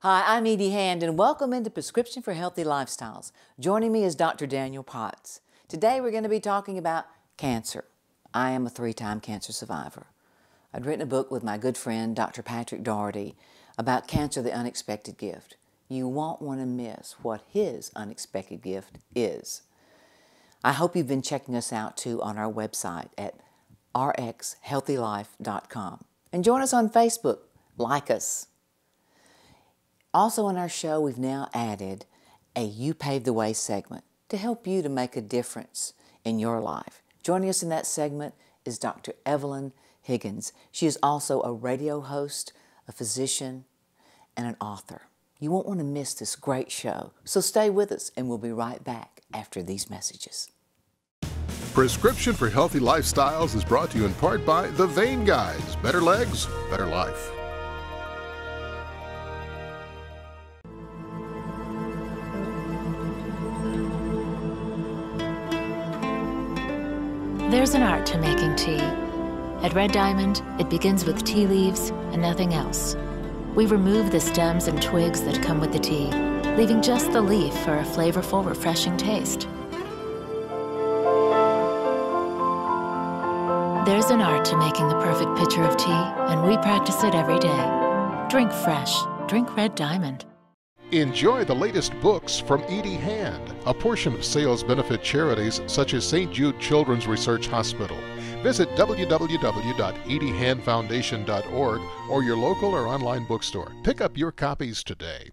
Hi, I'm Edie Hand, and welcome into Prescription for Healthy Lifestyles. Joining me is Dr. Daniel Potts. Today we're going to be talking about cancer. I am a 3-time cancer survivor. I'd written a book with my good friend, Dr. Patrick Daugherty, about cancer, the unexpected gift. You won't want to miss what his unexpected gift is. I hope you've been checking us out too on our website at rxhealthylife.com. And join us on Facebook. Like us. Also on our show, we've now added a You Paved the Way segment to help you to make a difference in your life. Joining us in that segment is Dr. Evelyn Higgins. She is also a radio host, a physician, and an author. You won't want to miss this great show, so stay with us and we'll be right back after these messages. Prescription for Healthy Lifestyles is brought to you in part by The Vein Guys. Better legs, better life. There's an art to making tea. At Red Diamond, it begins with tea leaves and nothing else. We remove the stems and twigs that come with the tea, leaving just the leaf for a flavorful, refreshing taste. There's an art to making the perfect pitcher of tea, and we practice it every day. Drink fresh. Drink Red Diamond. Enjoy the latest books from Edie Hand. A portion of sales benefit charities such as St. Jude Children's Research Hospital. Visit www.ediehandfoundation.org or your local or online bookstore. Pick up your copies today.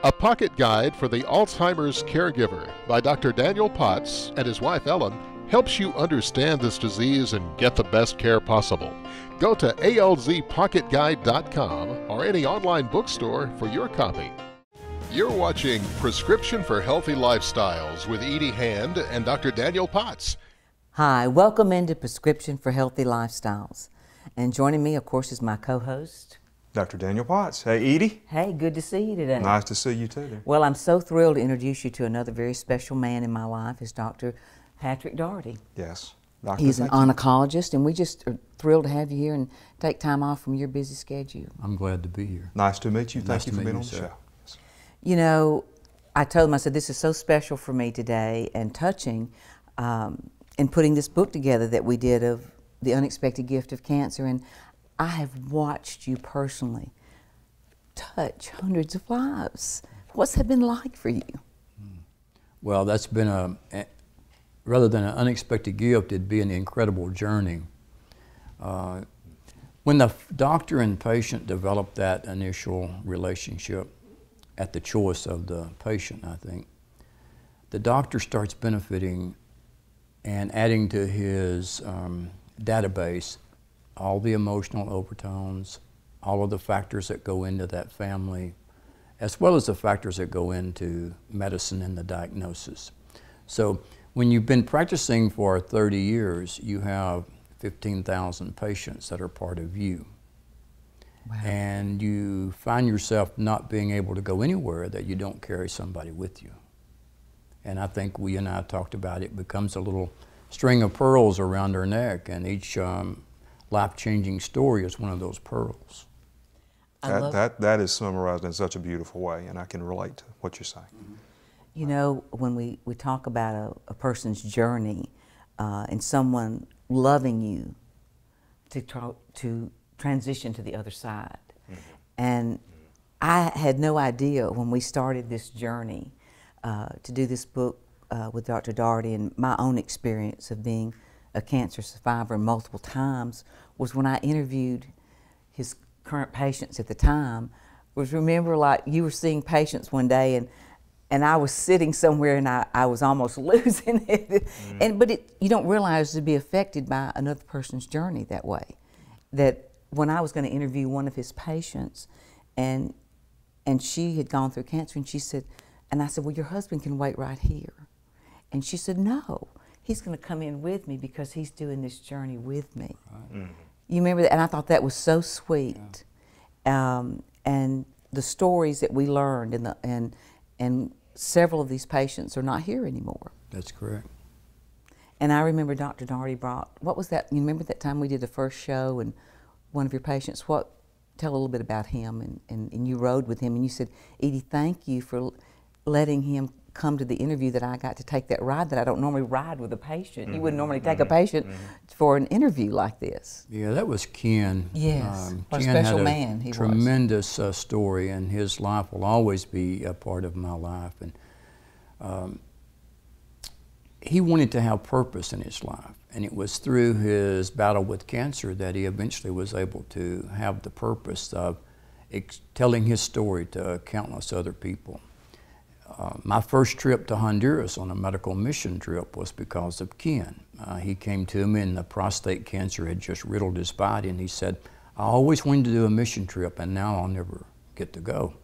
A Pocket Guide for the Alzheimer's Caregiver by Dr. Daniel Potts and his wife Ellen helps you understand this disease and get the best care possible. Go to alzpocketguide.com or any online bookstore for your copy. You're watching Prescription for Healthy Lifestyles with Edie Hand and Dr. Daniel Potts. Hi, welcome into Prescription for Healthy Lifestyles. And joining me, of course, is my co-host, Dr. Daniel Potts. Hey, Edie. Hey, good to see you today. Nice to see you too there. Well, I'm so thrilled to introduce you to another very special man in my life, is Dr. Patrick Daugherty. Yes. Doctor, he's an oncologist, and we just are thrilled to have you here and take time off from your busy schedule. I'm glad to be here. Nice to meet you. Nice Thank you for being on the show. You know, I told him, I said, this is so special for me today and touching in putting this book together that we did of the unexpected gift of cancer. And I have watched you personally touch hundreds of lives. What's that been like for you? Well, that's been rather than an unexpected gift, it'd be an incredible journey. When the doctor and patient develop that initial relationship, at the choice of the patient, I think, the doctor starts benefiting and adding to his database all the emotional overtones, all of the factors that go into that family, as well as the factors that go into medicine and the diagnosis. So when you've been practicing for 30 years, you have 15,000 patients that are part of you. Wow. And you find yourself not being able to go anywhere that you don't carry somebody with you. And I think we and I talked about it becomes a little string of pearls around our neck, and each life-changing story is one of those pearls. That is summarized in such a beautiful way, and I can relate to what you're saying. You know, when we talk about a person's journey and someone loving you to transition to the other side. And I had no idea when we started this journey to do this book with Dr. Daugherty, and my own experience of being a cancer survivor multiple times was when I interviewed his current patients at the time, was remember like you were seeing patients one day and I was sitting somewhere and I was almost losing it. But you don't realize to be affected by another person's journey that way. That when I was going to interview one of his patients, and she had gone through cancer, and she said, and I said, well, your husband can wait right here. And she said, no, he's going to come in with me because he's doing this journey with me. Right. You remember that? And I thought that was so sweet. Yeah. And the stories that we learned, and several of these patients are not here anymore. That's correct. And I remember Dr. Daugherty brought, what was that? You remember that time we did the first show and one of your patients, what tell a little bit about him, and you rode with him, and you said, Edie, thank you for letting him come to the interview that I got to take that ride that I don't normally ride with a patient. You wouldn't normally take a patient for an interview like this. Yeah, that was Ken. Yes, what a Ken special had man he was. Tremendous story, and his life will always be a part of my life. And he wanted to have purpose in his life, and it was through his battle with cancer that he eventually was able to have the purpose of telling his story to countless other people. My first trip to Honduras on a medical mission trip was because of Ken. He came to me and the prostate cancer had just riddled his body, and he said, I always wanted to do a mission trip and now I'll never get to go.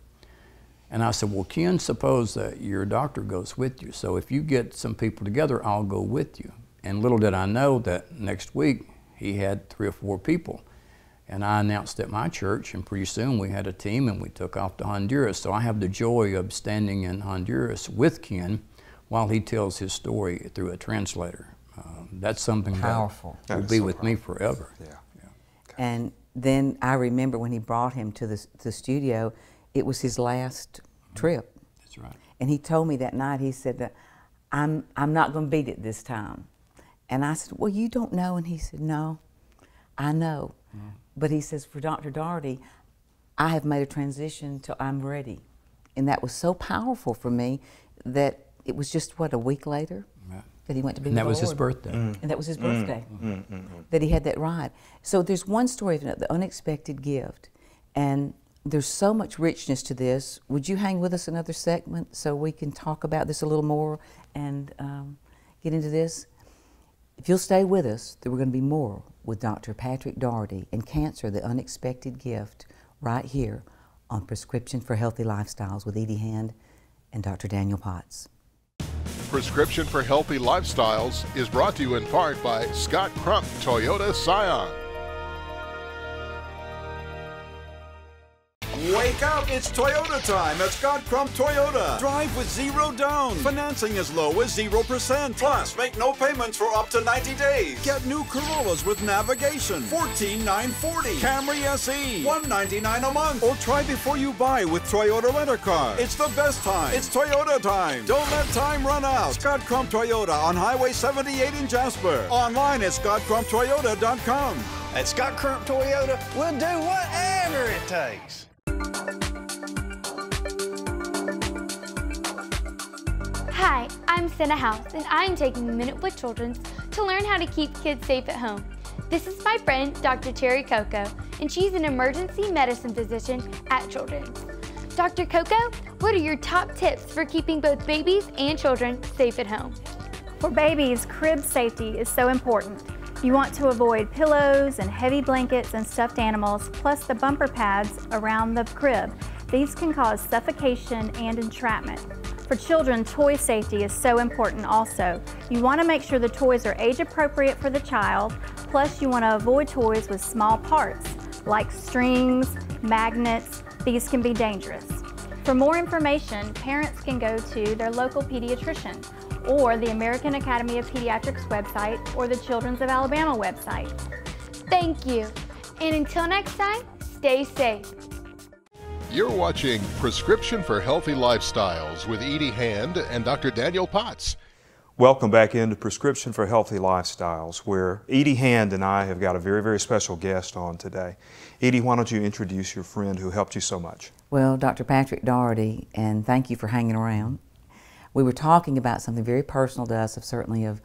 And I said, well, Ken, suppose that your doctor goes with you. So if you get some people together, I'll go with you. And little did I know that next week he had 3 or 4 people. And I announced at my church, and pretty soon we had a team and we took off to Honduras. So I have the joy of standing in Honduras with Ken while he tells his story through a translator. That's something powerful. That will be with me forever. Yeah. Okay. And then I remember when he brought him to the studio, it was his last trip. That's right. And he told me that night, he said, I'm not going to beat it this time. And I said, well, you don't know. And he said, no, I know. But he says, for Dr. Daugherty, I have made a transition till I'm ready. And that was so powerful for me that it was just, what, a week later that he went to be with the Lord. And that was his birthday. And that was his birthday, that he had that ride. So there's one story of the unexpected gift. And there's so much richness to this. Would you hang with us another segment so we can talk about this a little more and get into this? If you'll stay with us, there we're going to be more with Dr. Patrick Daugherty and Cancer, the Unexpected Gift, right here on Prescription for Healthy Lifestyles with Edie Hand and Dr. Daniel Potts. Prescription for Healthy Lifestyles is brought to you in part by Scott Crump Toyota Scion. Wake up! It's Toyota time at Scott Crump Toyota. Drive with 0 down. Financing as low as 0%. Plus, make no payments for up to 90 days. Get new Corollas with navigation. $14,940. Camry SE. $199 a month. Or try before you buy with Toyota Rent-A-Car. It's the best time. It's Toyota time. Don't let time run out. Scott Crump Toyota on Highway 78 in Jasper. Online at scottcrumptoyota.com. At Scott Crump Toyota, we'll do whatever it takes. Hi, I'm Senna House, and I'm taking a minute with Children's to learn how to keep kids safe at home. This is my friend, Dr. Cherry Coco, and she's an emergency medicine physician at Children's. Dr. Coco, what are your top tips for keeping both babies and children safe at home? For babies, crib safety is so important. You want to avoid pillows and heavy blankets and stuffed animals, plus the bumper pads around the crib. These can cause suffocation and entrapment. For children, toy safety is so important also. You want to make sure the toys are age appropriate for the child, plus you want to avoid toys with small parts, like strings, magnets. These can be dangerous. For more information, parents can go to their local pediatrician, or the American Academy of Pediatrics website, or the Children's of Alabama website. Thank you. And until next time, stay safe. You're watching Prescription for Healthy Lifestyles with Edie Hand and Dr. Daniel Potts. Welcome back into Prescription for Healthy Lifestyles, where Edie Hand and I have got a very, very special guest on today. Edie, why don't you introduce your friend who helped you so much? Well, Dr. Patrick Daugherty, and thank you for hanging around. We were talking about something very personal to us, certainly of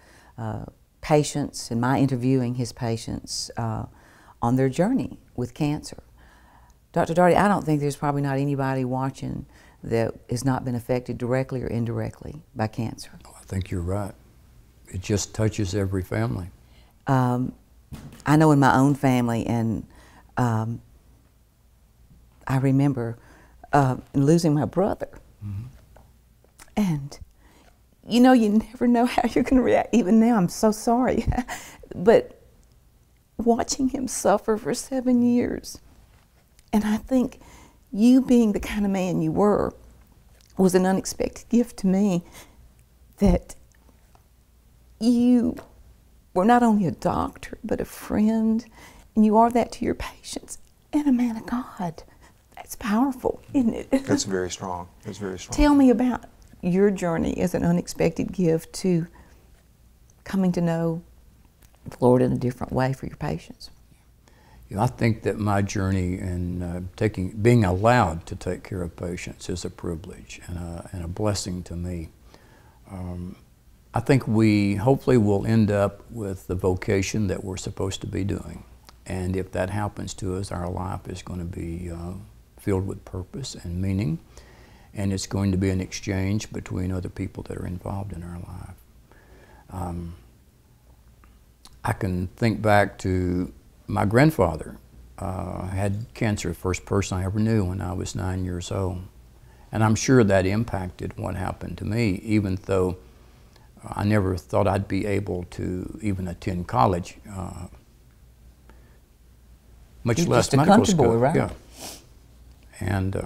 patients, and my interviewing his patients on their journey with cancer. Dr. Daugherty, I don't think there's probably not anybody watching that has not been affected directly or indirectly by cancer. Oh, I think you're right. It just touches every family. I know in my own family, and I remember losing my brother. And you know, you never know how you're going to react. Even now, I'm so sorry. But watching him suffer for 7 years, and I think you being the kind of man you were was an unexpected gift to me, that you were not only a doctor, but a friend, and you are that to your patients. and a man of God. That's powerful, isn't it? It's very strong. It's very strong. Tell me about your journey as an unexpected gift to coming to know the Lord in a different way for your patients. You know, I think that my journey in being allowed to take care of patients is a privilege and a blessing to me. I think we hopefully will end up with the vocation that we're supposed to be doing. And if that happens to us, our life is going to be filled with purpose and meaning. And it's going to be an exchange between other people that are involved in our life. I can think back to my grandfather had cancer, the first person I ever knew when I was 9 years old. And I'm sure that impacted what happened to me, even though I never thought I'd be able to even attend college, much less medical school. Boy, right? Yeah. And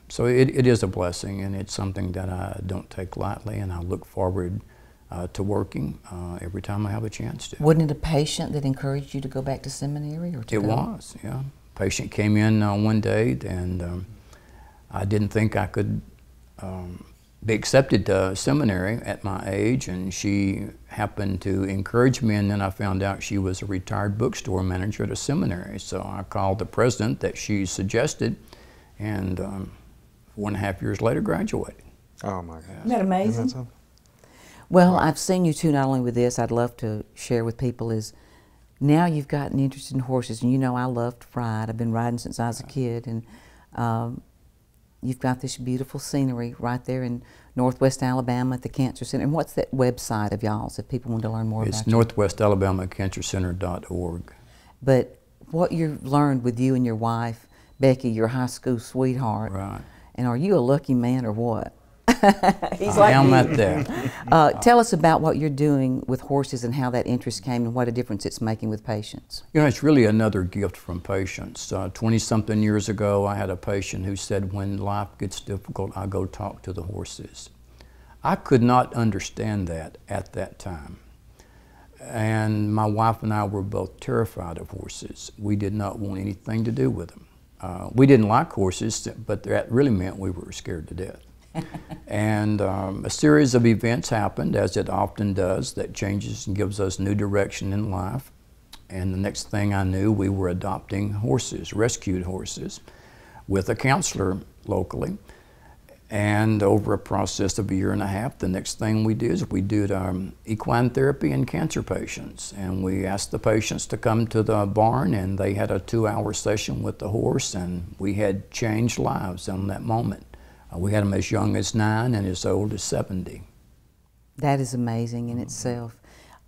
so it is a blessing, and it's something that I don't take lightly, and I look forward to working every time I have a chance to. Wasn't it a patient that encouraged you to go back to seminary? Or to It was, yeah. Patient came in one day, and I didn't think I could be accepted to seminary at my age, and she happened to encourage me, and then I found out she was a retired bookstore manager at a seminary. So I called the president that she suggested, and 1.5 years later graduated. Oh my God. Isn't that amazing? Isn't that something? Well, I've seen you too, not only with this, I'd love to share with people is now you've gotten interested in horses, and you know I love to ride. I've been riding since I was a kid, and you've got this beautiful scenery right there in Northwest Alabama at the Cancer Center. And what's that website of y'all's if people want to learn more about it? It's northwestalabamacancercenter.org. But what you've learned with you and your wife, Becky, your high school sweetheart, Right. and are you a lucky man or what? He's I am at that. Tell us about what you're doing with horses and how that interest came and what a difference it's making with patients. You know, it's really another gift from patients. 20-something years ago, I had a patient who said, when life gets difficult, I go talk to the horses. I could not understand that at that time. And my wife and I were both terrified of horses. We did not want anything to do with them. We didn't like horses, but that really meant we were scared to death. And a series of events happened, as it often does, that changes and gives us new direction in life. And the next thing I knew, we were adopting horses, rescued horses, with a counselor locally. And over a process of 1.5 years, the next thing we did is we did equine therapy in cancer patients. And we asked the patients to come to the barn, and they had a 2-hour session with the horse, and we had changed lives in that moment. We had them as young as 9 and as old as 70. That is amazing in itself.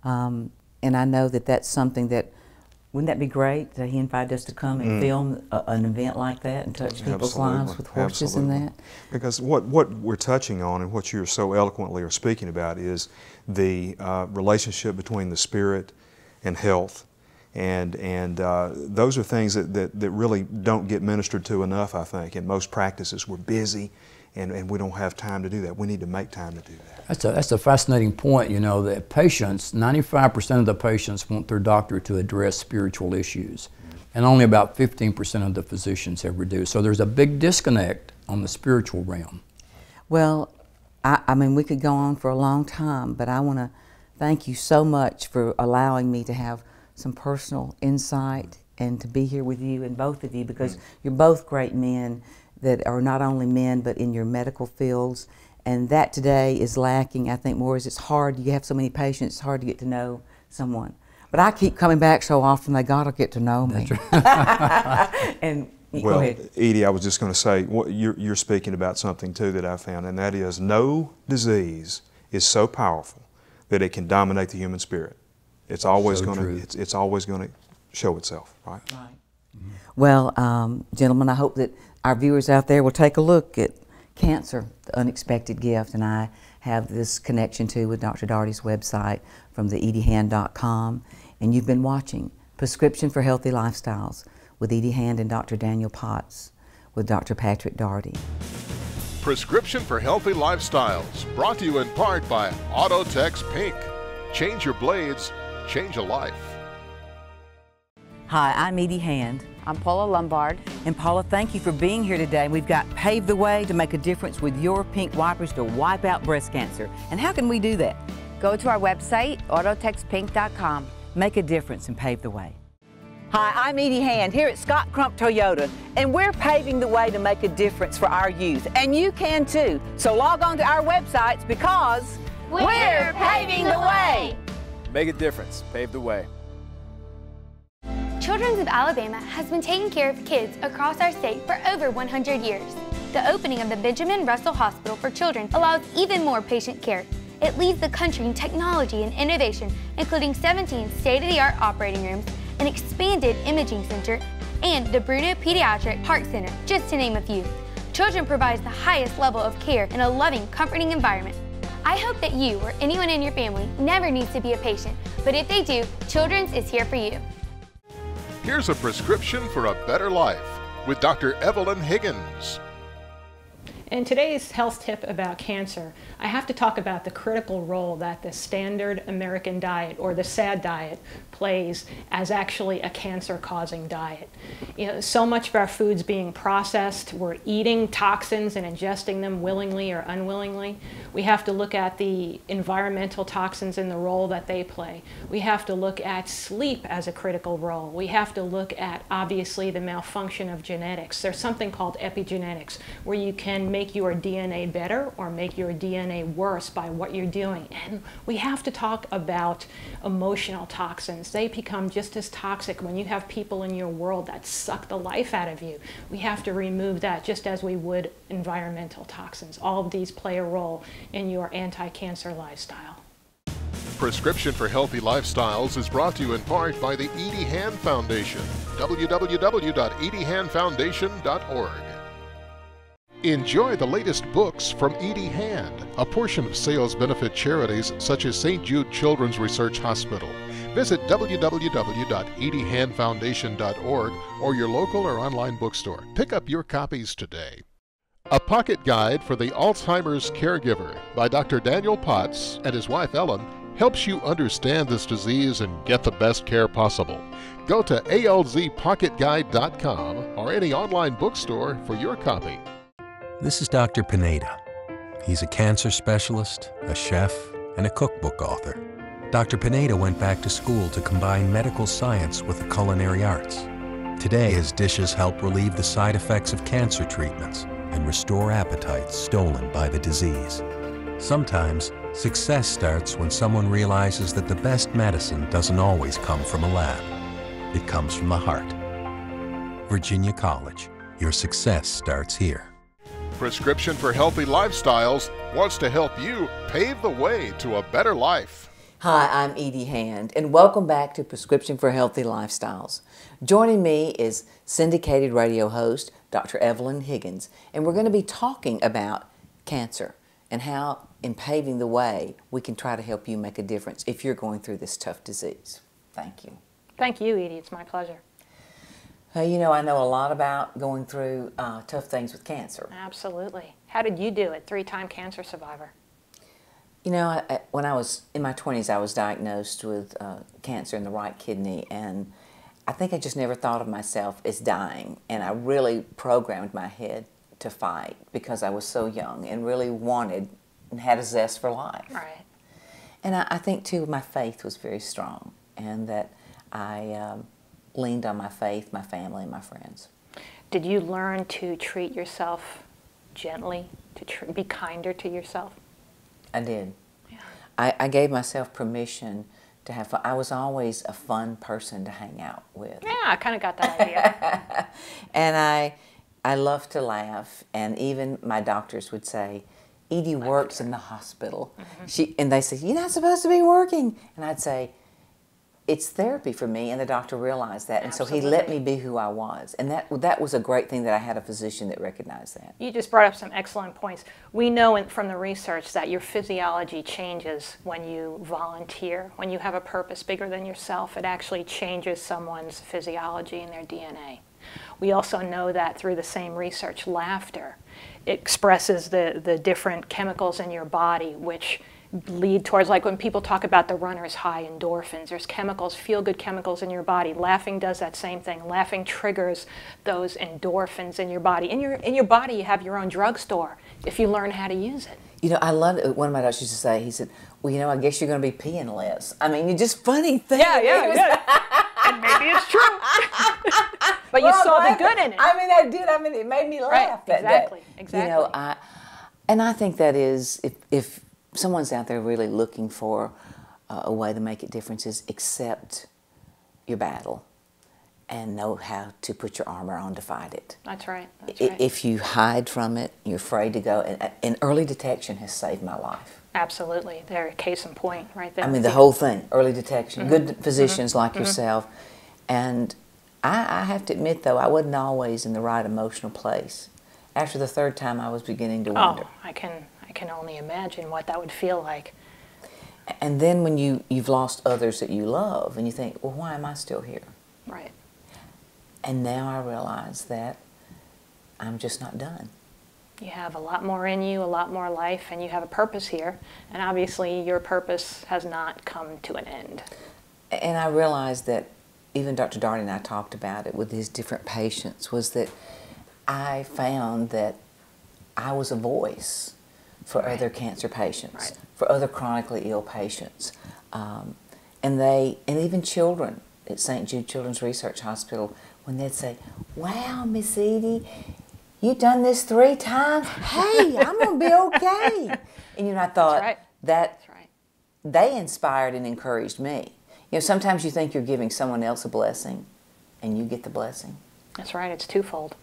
And I know that that's something that, wouldn't that be great that he invited us to come and film an event like that and touch people's lives with horses and that? Because what we're touching on and what you're so eloquently are speaking about is the relationship between the spirit and health. And those are things that really don't get ministered to enough, I think. In most practices, we're busy and we don't have time to do that. We need to make time to do that. That's a fascinating point, you know, that patients, 95% of the patients want their doctor to address spiritual issues. And only about 15% of the physicians ever do. So there's a big disconnect on the spiritual realm. Well, I mean, we could go on for a long time, but I want to thank you so much for allowing me to have some personal insight and to be here with you and both of you, because you're both great men that are not only men but in your medical fields, and that today is lacking. I think more is it's hard. You have so many patients, it's hard to get to know someone. But I keep coming back so often they gotta get to know me. And well, go ahead. Edie, I was just going to say, you're speaking about something too that I found, and that is no disease is so powerful that it can dominate the human spirit. It's always So going true. to. It's always going to show itself, right? Right. Well, gentlemen, I hope that our viewers out there will take a look at Cancer, the Unexpected Gift, and I have this connection too with Dr. Daugherty's website from the EdieHand.com, and you've been watching Prescription for Healthy Lifestyles with Edie Hand and Dr. Daniel Potts with Dr. Patrick Daugherty. Prescription for Healthy Lifestyles, brought to you in part by Autotex Pink. Change your blades, change a life. Hi, I'm Edie Hand. I'm Paula Lombard. And Paula, thank you for being here today. We've got Pave the Way to make a difference with your pink wipers to wipe out breast cancer. And how can we do that? Go to our website, autotexpink.com. Make a difference and pave the way. Hi, I'm Edie Hand here at Scott Crump Toyota, and we're paving the way to make a difference for our youth. And you can too. So log on to our websites because we're paving the way. Make a difference. Pave the way. Children's of Alabama has been taking care of kids across our state for over 100 years. The opening of the Benjamin Russell Hospital for Children allows even more patient care. It leads the country in technology and innovation, including 17 state-of-the-art operating rooms, an expanded imaging center, and the Bruno Pediatric Heart Center, just to name a few. Children provides the highest level of care in a loving, comforting environment. I hope that you or anyone in your family never needs to be a patient, but if they do, Children's is here for you. Here's a prescription for a better life with Dr. Evelyn Higgins. In today's health tip about cancer, I have to talk about the critical role that the standard American diet, or the SAD diet, plays as actually a cancer-causing diet. You know, so much of our food's being processed. We're eating toxins and ingesting them willingly or unwillingly. We have to look at the environmental toxins and the role that they play. We have to look at sleep as a critical role. We have to look at, obviously, the malfunction of genetics. There's something called epigenetics, where you can make your DNA better or make your DNA worse by what you're doing. And we have to talk about emotional toxins. They become just as toxic when you have people in your world that suck the life out of you. We have to remove that just as we would environmental toxins. All of these play a role in your anti-cancer lifestyle. Prescription for Healthy Lifestyles is brought to you in part by the Edie Hand Foundation. www.ediehandfoundation.org. Enjoy the latest books from Edie Hand. A portion of sales benefit charities such as St. Jude Children's Research Hospital. Visit www.ediehandfoundation.org or your local or online bookstore. Pick up your copies today. A Pocket Guide for the Alzheimer's Caregiver by Dr. Daniel Potts and his wife Ellen helps you understand this disease and get the best care possible. Go to alzpocketguide.com or any online bookstore for your copy. This is Dr. Pineda. He's a cancer specialist, a chef, and a cookbook author. Dr. Pineda went back to school to combine medical science with the culinary arts. Today, his dishes help relieve the side effects of cancer treatments and restore appetites stolen by the disease. Sometimes, success starts when someone realizes that the best medicine doesn't always come from a lab. It comes from the heart. Virginia College, your success starts here. Prescription for Healthy Lifestyles wants to help you pave the way to a better life. Hi, I'm Edie Hand, and welcome back to Prescription for Healthy Lifestyles. Joining me is syndicated radio host Dr. Evelyn Higgins, and we're going to be talking about cancer and how, in paving the way, we can try to help you make a difference if you're going through this tough disease. Thank you. Thank you, Edie. It's my pleasure. You know, I know a lot about going through tough things with cancer. Absolutely. How did you do it? 3-time cancer survivor. You know, when I was in my 20s, I was diagnosed with cancer in the right kidney, and I think I just never thought of myself as dying, and I really programmed my head to fight because I was so young and really wanted and had a zest for life. Right. And I think, too, my faith was very strong, and that I leaned on my faith, my family, and my friends. Did you learn to treat yourself gently, to be kinder to yourself? I did. Yeah. I gave myself permission to have fun. I was always a fun person to hang out with. Yeah, I kind of got that idea. And I love to laugh, and even my doctors would say, Edie works in the hospital. Mm-hmm. And they said, you're not supposed to be working. And I'd say, it's therapy for me, and the doctor realized that, and Absolutely. So he let me be who I was. And that was a great thing that I had a physician that recognized that. You just brought up some excellent points. We know from the research that your physiology changes when you volunteer. When you have a purpose bigger than yourself, it actually changes someone's physiology and their DNA. We also know that through the same research, laughter expresses the different chemicals in your body which lead towards, like when people talk about the runner's high, endorphins, there's chemicals, feel-good chemicals in your body. Laughing does that same thing. Laughing triggers those endorphins in your body. In your body, you have your own drugstore if you learn how to use it. You know, I love it. One of my doctors used to say, he said, well, you know, I guess you're going to be peeing less. I mean, it's just funny things. Yeah. And maybe it's true. But you saw the good in it. I mean, I did. I mean, it made me laugh that day. Exactly. You know, I think that is, if someone's out there really looking for a way to make a difference, is accept your battle and know how to put your armor on to fight it. That's right. If you hide from it, you're afraid to go, and early detection has saved my life. Absolutely. They're a case in point right there. I mean, the whole thing, early detection, good physicians like yourself. And I have to admit, though, I wasn't always in the right emotional place. After the third time, I was beginning to wonder. Oh, I can only imagine what that would feel like. And then when you've lost others that you love, and you think, well, why am I still here? Right. And now I realize that I'm just not done. You have a lot more in you, a lot more life, and you have a purpose here. And obviously your purpose has not come to an end. And I realized that, even Dr. Daugherty and I talked about it with his different patients, was that I found that I was a voice for other cancer patients, for other chronically ill patients. And even children at St. Jude Children's Research Hospital, when they'd say, wow, Miss Edie, you've done this 3 times. Hey, I'm going to be okay. And you know, I thought that they inspired and encouraged me. You know, sometimes you think you're giving someone else a blessing, and you get the blessing. That's right. It's twofold.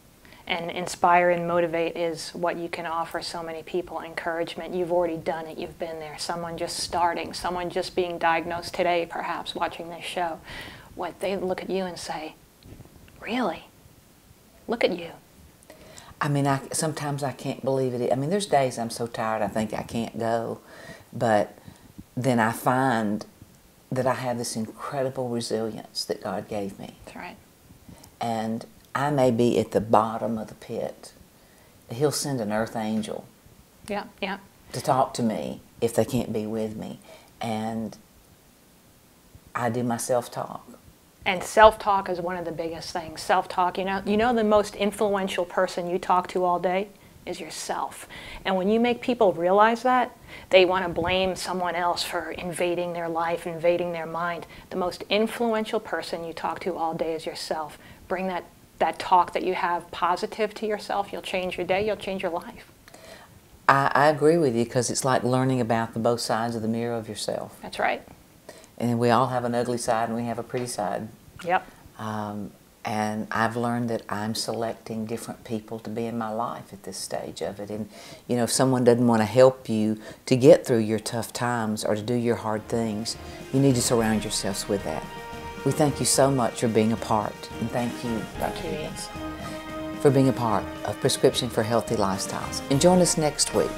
And inspire and motivate is what you can offer so many people. Encouragement. You've already done it. You've been there. Someone just starting. Someone just being diagnosed today, perhaps, watching this show. What they look at you and say, really? Look at you. I mean, sometimes I can't believe it. I mean, there's days I'm so tired I think I can't go. But then I find that I have this incredible resilience that God gave me. That's right. And I may be at the bottom of the pit. He'll send an earth angel to talk to me if they can't be with me. And I do my self-talk. And self-talk is one of the biggest things. Self-talk, you know the most influential person you talk to all day is yourself. And when you make people realize that, they want to blame someone else for invading their life, invading their mind. The most influential person you talk to all day is yourself. Bring that talk that you have positive to yourself. You'll change your day, you'll change your life. I agree with you, because it's like learning about the both sides of the mirror of yourself. That's right. And we all have an ugly side and we have a pretty side. Yep. And I've learned that I'm selecting different people to be in my life at this stage of it. And, you know, if someone doesn't want to help you to get through your tough times or to do your hard things, you need to surround yourselves with that. We thank you so much for being a part. And thank you, Dr. Higgins, for being a part of Prescription for Healthy Lifestyles. And join us next week